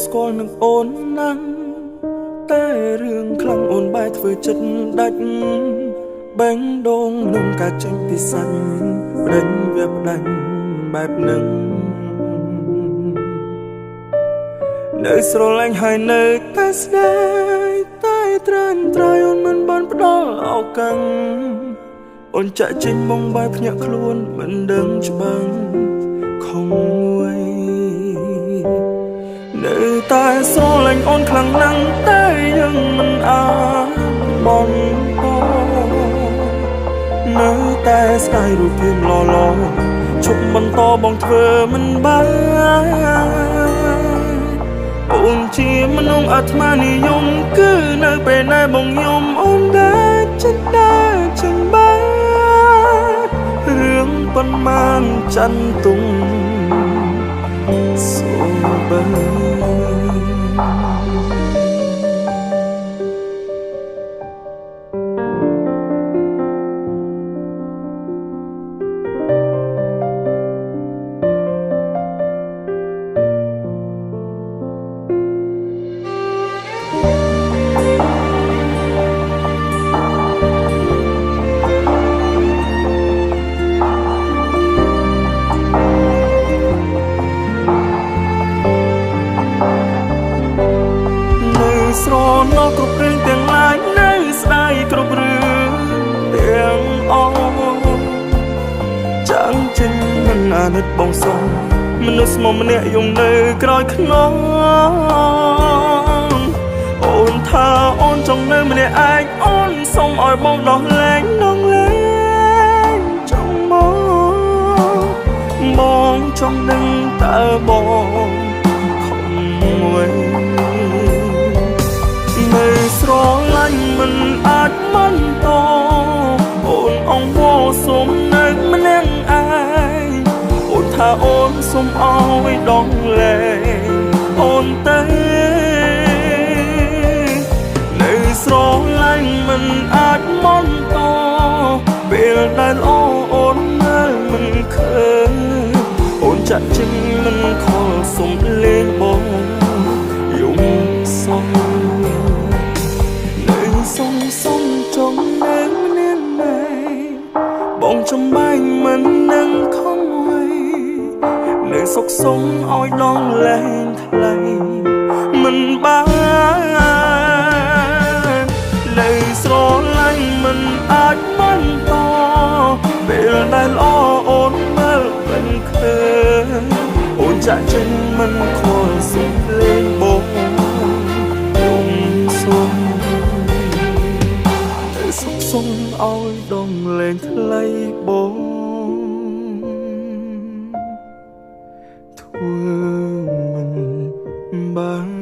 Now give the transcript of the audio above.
ស្គាល់នឹងអូនណាស់តែរឿងខ្លាំងអូនបែរធ្វើចិត្តដាច់បេងដូងនឹងការចេញពីសាច់ប្រេងវាផ្ដាច់បែបនឹងនៅស្រឡាញ់ហើយនៅតែស្ដាយតែត្រានត្រៃអូនមិនបានផ្ដល់ឱកាសអូនចាក់ចេញមកបែបភ្ញាក់ខ្លួនមិនដឹងច្បាស់ខំមួយនៅតែស្រឡាញ់អូនខ្លាំងណាស់តែยังមិនអាចបំពនៅតែស្ដាយរូបភាពល្អៗឈប់បន្តបងធ្វើមិនបានអូនជាមនុស្សអាត្មានិយមគឺនៅពេលណាបងយំអូនដែលចិត្តដែលចឹងបានរឿងប៉ុន្មានចន្ទទុំសូបើស្រណោះគ្រប់រឿងទាំងឡាយនៅស្ដាយគ្រប់រឿងទាំងអស់ចាំងចេញមិនអាណិតបងសុំមនុស្សស្មុំម្នាក់យំនៅក្រោយខ្នងអូនថាអូនចង់នៅម្នាក់ឯងអូនសុំឲ្យបងដោះលែងដងលែងចង់បងចង់នឹងតើបងខំមួយនៅស្រឡាញ់មិនអាចមិនតអូនអង្វរសុំនៅម្នាក់ឯងអូនថាអូនសុំឲ្យដងលែងអូនទៅនៅស្រឡាញ់មិនអាចមិនតពេលដែលល្អអូននៅមិនឃើញអូនចាក់ចេញមិនខលសុំលេងបងយំសុំសុំចង់នៅម្នាក់ឯងបងចំបែងមិននឹងខំមួយនៅសុខសុំឲ្យដងលែងថ្លៃមិនបាននៅស្រឡាញ់មិនអាចមិនតពេលដែលល្អអូនមើលមិនឃើញអូនចាក់ចេញមិនខលសុំលេងបងយំសុំសុំឲ្យដងលែងថ្លៃបងធ្វើមិនបាន